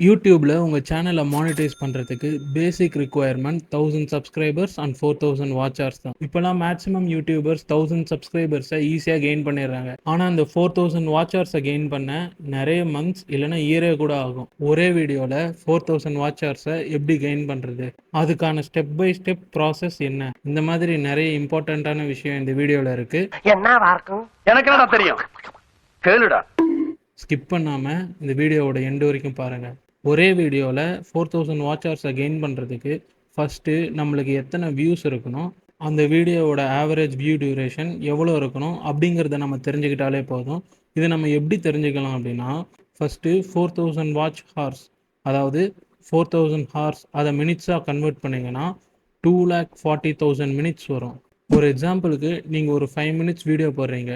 யூடியூப்ல உங்க சேனல மானிட்டைஸ் பண்றதுக்கு பேசிக் ரிக்வயர்மென்ட் 1000 சப்ஸ்கிரைபர்ஸ் அண்ட் 4000 வாட்ச் ஹவர்ஸ் தான். இப்பலாம் மேக்ஸிமம் யூடியூபர்ஸ் 1000 சப்ஸ்கிரைபர்ஸை ஈஸியா கெயின் பண்ணிடுறாங்க. ஆனா அந்த 4000 வாட்ச் ஹவர்ஸை கெயின் பண்ண நிறைய மந்த்ஸ் இல்லைன்னா இயரே கூட ஆகும். ஒரே வீடியோல 4000 வாட்ச் ஹவர்ஸை எப்படி கெயின் பண்றது, அதுக்கான ஸ்டெப் பை ஸ்டெப் ப்ராசஸ் என்ன, இந்த மாதிரி நிறைய இம்பார்ட்டண்ட்டான விஷயம் இந்த வீடியோல இருக்கு. என்னவா இருக்கும்? எனக்கு என்னடா தெரியும், கேளுடா. ஸ்கிப் பண்ணாம இந்த வீடியோவோட எண்டு வரைக்கும் பாருங்க. ஒரே வீடியோவில் 4000 வாட்ச் ஹவர்ஸை கெயின் பண்ணுறதுக்கு ஃபஸ்ட்டு நம்மளுக்கு எத்தனை வியூஸ் இருக்கணும், அந்த வீடியோவோட ஆவரேஜ் வியூ டியூரேஷன் எவ்வளோ இருக்கணும் அப்படிங்கிறத நம்ம தெரிஞ்சுக்கிட்டாலே போதும். இதை நம்ம எப்படி தெரிஞ்சுக்கலாம் அப்படின்னா, ஃபஸ்ட்டு 4000 வாட்ச் ஹார்ஸ், அதாவது 4000 ஹார்ஸ் அதை மினிட்ஸாக கன்வெர்ட் பண்ணிங்கன்னா 2,40,000 மினிட்ஸ் வரும். ஒரு எக்ஸாம்பிளுக்கு நீங்கள் ஒரு 5 மினிட்ஸ் வீடியோ போடுறீங்க,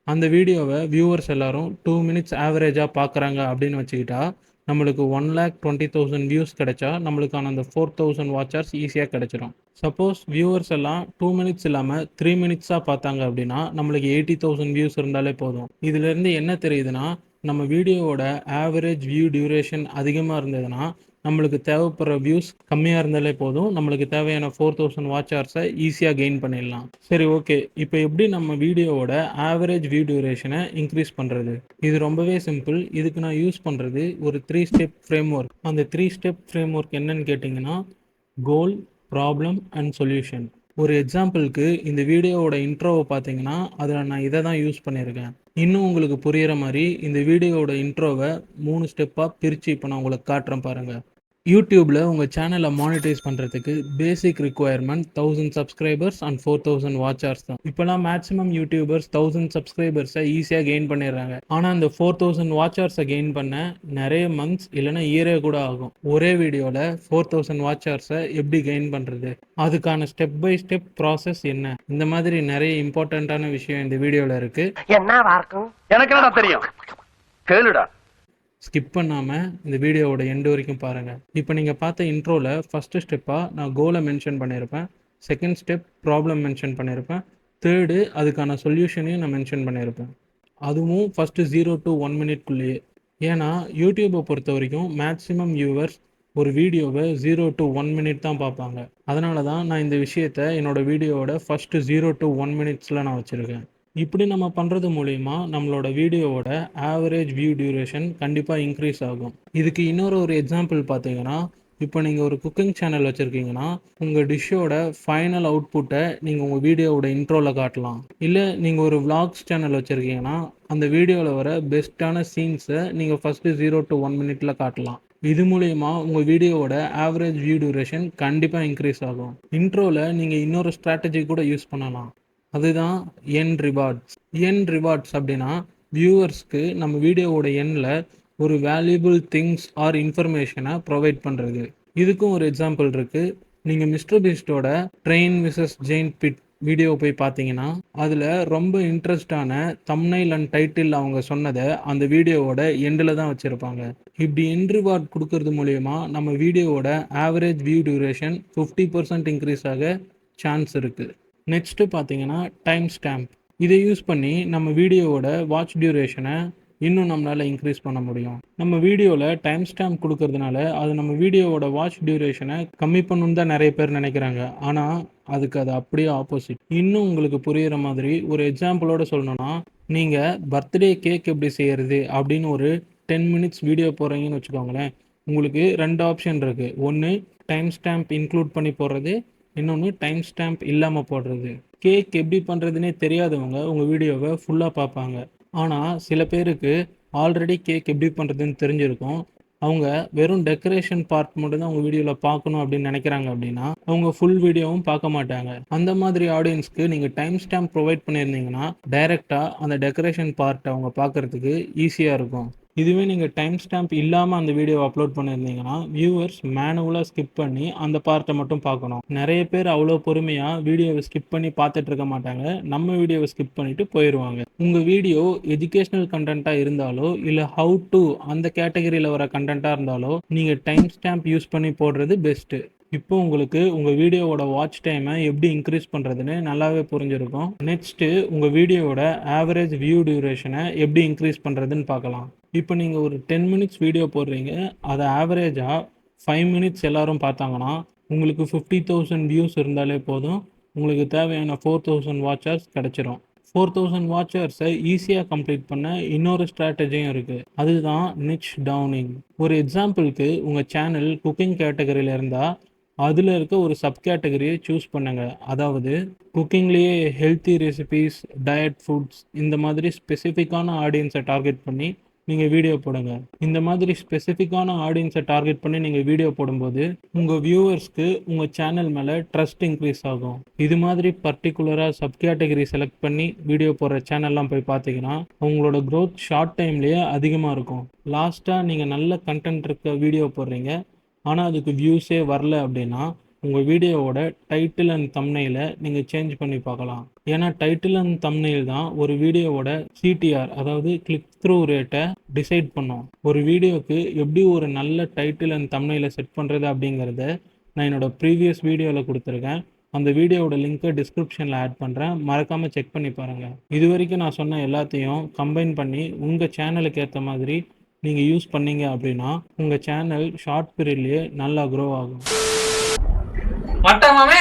அந்த வீடியோவை வியூவர்ஸ் எல்லாரும் 2 மினிட்ஸ் ஆவரேஜாக பார்க்குறாங்க அப்படின்னு வச்சுக்கிட்டா நம்மளுக்கு 1,20,000 வியூஸ் கிடைச்சா நம்மளுக்கான அந்த 4000 வாட்ச் ஹவர்ஸ் ஈஸியாக கிடைச்சிரும். சப்போஸ் வியூவர்ஸ் எல்லாம் 2 மினிட்ஸ் இல்லாமல் 3 மினிட்ஸாக பார்த்தாங்க அப்படின்னா நம்மளுக்கு 80,000 வியூஸ் இருந்தாலே போதும். இதுலேருந்து என்ன தெரியுதுன்னா, நம்ம வீடியோவோட ஆவரேஜ் வியூ டியூரேஷன் அதிகமாக இருந்ததுன்னா நம்மளுக்கு தேவைப்படுற வியூஸ் கம்மியாக இருந்தாலே போதும், நம்மளுக்கு தேவையான 4000 வாட்ச் ஹவர்ஸை ஈஸியாக கெயின் பண்ணிடலாம். சரி, ஓகே, இப்போ எப்படி நம்ம வீடியோவோட ஆவரேஜ் வியூ டியூரேஷனை இன்க்ரீஸ் பண்ணுறது? இது ரொம்பவே சிம்பிள். இதுக்கு நான் யூஸ் பண்ணுறது ஒரு 3 ஸ்டெப் ஃப்ரேம் ஒர்க். அந்த 3 ஸ்டெப் ஃப்ரேம் ஒர்க் என்னன்னு கேட்டிங்கன்னா, கோல், ப்ராப்ளம் அண்ட் சொல்யூஷன். ஒரு எக்ஸாம்பிளுக்கு இந்த வீடியோவோட இன்ட்ரோவை பார்த்தீங்கன்னா அதில் நான் இதை தான் யூஸ் பண்ணியிருக்கேன். இன்னும் உங்களுக்கு புரிகிற மாதிரி இந்த வீடியோவோட இன்ட்ரோவை 3 ஸ்டெப்பாக பிரித்து இப்போ நான் உங்களுக்கு காட்டுறேன் பாருங்கள். யூடியூப்ல உங்க சேனலை மானிட்டைஸ் பண்றதுக்கு பேசிக் ரிக்வயர்மென்ட் 1000 சப்ஸ்கிரைபர்ஸ் அண்ட் 4000 வாட்ச் ஹவர்ஸ் தான். இப்பலாம் மேக்ஸிமம் யூடியூபர்ஸ் 1000 சப்ஸ்கிரைபர்ஸை ஈஸியா கெயின் பண்ணிடுறாங்க. ஆனா அந்த 4000 வாட்ச் ஹவர்ஸை கெயின் பண்ண நிறைய மந்த்ஸ் இல்லைன்னா இயரே கூட ஆகும். ஒரே வீடியோல 4000 வாட்ச் ஹவர்ஸை எப்படி கெயின் பண்றது, அதுக்கான ஸ்டெப் பை ஸ்டெப் ப்ராசஸ் என்ன, இந்த மாதிரி நிறைய இம்பார்ட்டண்ட்டான விஷயம் இந்த வீடியோல இருக்கு. என்னவா இருக்கும்? எனக்கு என்னடா தெரியும், கேளுடா. ஸ்கிப் பண்ணாமல் இந்த வீடியோவோட எண்டு வரைக்கும் பாருங்கள். இப்போ நீங்கள் பார்த்த இன்ட்ரோவில் ஃபஸ்ட்டு ஸ்டெப்பாக நான் கோலை மென்ஷன் பண்ணியிருப்பேன், செகண்ட் ஸ்டெப் ப்ராப்ளம் மென்ஷன் பண்ணியிருப்பேன், தேர்டு அதுக்கான சொல்யூஷனையும் நான் மென்ஷன் பண்ணியிருப்பேன். அதுவும் ஃபஸ்ட்டு 0 to 1 மினிட்குள்ளேயே. ஏன்னா யூடியூப்பை பொறுத்த வரைக்கும் மேக்ஸிமம் வியூவர்ஸ் ஒரு வீடியோவை 0 to 1 மினிட் தான் பார்ப்பாங்க. அதனால தான் நான் இந்த விஷயத்தை என்னோடய வீடியோவோட ஃபஸ்ட்டு 0 to 1 மினிட்ஸில் நான் வச்சுருக்கேன். இப்படி நம்ம பண்ணுறது மூலிமா நம்மளோட வீடியோவோட ஆவரேஜ் வியூ டியூரேஷன் கண்டிப்பாக இன்க்ரீஸ் ஆகும். இதுக்கு இன்னொரு எக்ஸாம்பிள் பார்த்தீங்கன்னா, இப்போ நீங்கள் ஒரு குக்கிங் சேனல் வச்சுருக்கீங்கன்னா உங்கள் டிஷ்ஷோட ஃபைனல் அவுட்புட்டை நீங்கள் உங்கள் வீடியோவோட இன்ட்ரோவில் காட்டலாம். இல்லை நீங்கள் ஒரு விளாக்ஸ் சேனல் வச்சுருக்கீங்கன்னா அந்த வீடியோவில் வர பெஸ்ட்டான சீன்ஸை நீங்கள் ஃபஸ்ட்டு 0 to 1 மினிட்ல காட்டலாம். இது மூலயமா உங்கள் வீடியோவோட ஆவரேஜ் வியூ டியூரேஷன் கண்டிப்பாக இன்க்ரீஸ் ஆகும். இன்ட்ரோவில் நீங்கள் இன்னொரு ஸ்ட்ராட்டஜி கூட யூஸ் பண்ணலாம். அதுதான் என் ரிவார்ட்ஸ். என் ரிவார்ட்ஸ் அப்படின்னா வியூவர்ஸ்க்கு நம்ம வீடியோவோட எண்ணில் ஒரு வேல்யூபிள் திங்ஸ் ஆர் இன்ஃபர்மேஷனை ப்ரொவைட் பண்ணுறது. இதுக்கும் ஒரு எக்ஸாம்பிள் இருக்குது. நீங்கள் மிஸ்டர் பீஸ்டோட train versus giant pit video போய் பார்த்தீங்கன்னா அதில் ரொம்ப இன்ட்ரெஸ்டான தம்ப்நெயில் அண்ட் டைட்டில் அவங்க சொன்னதை அந்த வீடியோவோட எண்டில் தான் வச்சுருப்பாங்க. இப்படி என் ரிவார்ட் கொடுக்கறது மூலயமா நம்ம வீடியோவோட ஆவரேஜ் வியூ டியூரேஷன் 50% இன்க்ரீஸ் ஆக சான்ஸ் இருக்குது. நெக்ஸ்ட்டு பார்த்தீங்கன்னா டைம் ஸ்டாம்ப். இதை யூஸ் பண்ணி நம்ம வீடியோவோட வாட்ச் டியூரேஷனை இன்னும் நம்மளால் இன்க்ரீஸ் பண்ண முடியும். நம்ம வீடியோவில் டைம் ஸ்டாம்ப் கொடுக்கறதுனால அது நம்ம வீடியோவோட வாட்ச் டியூரேஷனை கம்மி பண்ணணுன்னு தான் நிறைய பேர் நினைக்கிறாங்க. ஆனால் அதுக்கு அது அப்படியே ஆப்போசிட். இன்னும் உங்களுக்கு புரிகிற மாதிரி ஒரு எக்ஸாம்பிளோட சொல்லணும்னா, நீங்கள் பர்த்டே கேக் எப்படி செய்கிறது அப்படின்னு ஒரு 10 மினிட்ஸ் வீடியோ போடுறீங்கன்னு வச்சுக்கோங்களேன். உங்களுக்கு 2 ஆப்ஷன் இருக்குது. ஒன்று டைம் ஸ்டாம்ப் இன்க்ளூட் பண்ணி போடுறது, இன்னொன்று டைம் ஸ்டாம்ப் இல்லாமல் போடுறது. கேக் எப்படி பண்ணுறதுனே தெரியாதவங்க உங்கள் வீடியோவை ஃபுல்லாக பார்ப்பாங்க. ஆனால் சில பேருக்கு ஆல்ரெடி கேக் எப்படி பண்ணுறதுன்னு தெரிஞ்சிருக்கும். அவங்க வெறும் டெக்கரேஷன் பார்ட் மட்டும் தான் அவங்க வீடியோவில் பார்க்கணும் அப்படின்னு நினைக்கிறாங்க அப்படின்னா அவங்க ஃபுல் வீடியோவும் பார்க்க மாட்டாங்க. அந்த மாதிரி ஆடியன்ஸ்க்கு நீங்கள் டைம் ஸ்டாம்ப் ப்ரொவைட் பண்ணியிருந்தீங்கன்னா டைரெக்டாக அந்த டெக்கரேஷன் பார்ட்டை அவங்க பார்க்குறதுக்கு ஈஸியாக இருக்கும். இதுவே நீங்கள் டைம் ஸ்டாம்ப் இல்லாமல் அந்த வீடியோவை அப்லோட் பண்ணியிருந்தீங்கன்னா வியூவர்ஸ் மேனுவலாக ஸ்கிப் பண்ணி அந்த பார்ட்டை மட்டும் பார்க்கணும். நிறைய பேர் அவ்வளோ பொறுமையாக வீடியோவை ஸ்கிப் பண்ணி பார்த்துட்டு இருக்க மாட்டாங்க. நம்ம வீடியோவை ஸ்கிப் பண்ணிவிட்டு போயிடுவாங்க. உங்கள் வீடியோ எஜுகேஷ்னல் கண்டென்ட்டாக இருந்தாலோ இல்லை ஹவு டு அந்த கேட்டகரியில் வர கண்டென்ட்டாக இருந்தாலோ நீங்கள் டைம் ஸ்டாம்ப் யூஸ் பண்ணி போடுறது பெஸ்ட்டு. இப்போ உங்களுக்கு உங்கள் வீடியோவோட வாட்ச் டைமை எப்படி இன்க்ரீஸ் பண்ணுறதுன்னு நல்லாவே புரிஞ்சிருக்கும். நெக்ஸ்ட்டு உங்கள் வீடியோவோட ஆவரேஜ் வியூ டியூரேஷனை எப்படி இன்க்ரீஸ் பண்ணுறதுன்னு பார்க்கலாம். இப்போ நீங்கள் ஒரு 10 மினிட்ஸ் வீடியோ போடுறீங்க, அதை ஆவரேஜாக 5 மினிட்ஸ் எல்லாரும் பார்த்தாங்கன்னா உங்களுக்கு 50,000 வியூஸ் இருந்தாலே போதும். உங்களுக்கு தேவையான 4,000 வாட்சர்ஸ் கிடச்சிரும். 4,000 வாட்சர்ஸை ஈஸியாக கம்ப்ளீட் பண்ண இன்னொரு ஸ்ட்ராட்டஜியும் இருக்குது. அதுதான் நிச் டவுனிங். ஒரு எக்ஸாம்பிளுக்கு உங்கள் சேனல் குக்கிங் கேட்டகரியில் இருந்தால் அதில் இருக்க ஒரு சப் கேட்டகரியை சூஸ் பண்ணுங்கள். அதாவது குக்கிங்லேயே ஹெல்த்தி ரெசிபீஸ், டயட் ஃபுட்ஸ் இந்த மாதிரி ஸ்பெசிஃபிக்கான ஆடியன்ஸை டார்கெட் பண்ணி நீங்கள் வீடியோ போடுங்க. இந்த மாதிரி ஸ்பெசிஃபிக்கான ஆடியன்ஸை டார்கெட் பண்ணி நீங்கள் வீடியோ போடும்போது உங்கள் வியூவர்ஸ்க்கு உங்கள் சேனல் மேலே ட்ரஸ்ட் இன்க்ரீஸ் ஆகும். இது மாதிரி பர்டிகுலராக சப் கேட்டகரி செலக்ட் பண்ணி வீடியோ போடுற சேனல்லாம் போய் பார்த்தீங்கன்னா உங்களோட க்ரோத் ஷார்ட் டைம்லேயே அதிகமாக இருக்கும். லாஸ்ட்டாக நீங்கள் நல்ல கண்டென்ட் இருக்க வீடியோ போடுறீங்க, ஆனால் அதுக்கு வியூஸே வரல அப்படின்னா உங்கள் வீடியோவோட டைட்டில் அண்ட் தம்ப்நெயிலை நீங்கள் சேஞ்ச் பண்ணி பார்க்கலாம். ஏன்னா டைட்டில் அண்ட் தம்ப்நெயில் தான் ஒரு வீடியோவோட சிடிஆர், அதாவது கிளிக் த்ரூ ரேட்டை டிசைட் பண்ணும். ஒரு வீடியோவுக்கு எப்படி ஒரு நல்ல டைட்டில் அண்ட் தம்ப்நெயிலை செட் பண்ணுறது அப்படிங்கிறத நான் என்னோடய ப்ரீவியஸ் வீடியோவில் கொடுத்துருக்கேன். அந்த வீடியோவோட லிங்க்கை டிஸ்கிரிப்ஷனில் ஆட் பண்ணுறேன், மறக்காமல் செக் பண்ணி பாருங்கள். இது வரைக்கும் நான் சொன்ன எல்லாத்தையும் கம்பைன் பண்ணி உங்கள் சேனலுக்கு ஏற்ற மாதிரி நீங்கள் யூஸ் பண்ணீங்க அப்படின்னா உங்கள் சேனல் ஷார்ட் பீரியட்லேயே நல்லா க்ரோ ஆகும். மட்ட மாமே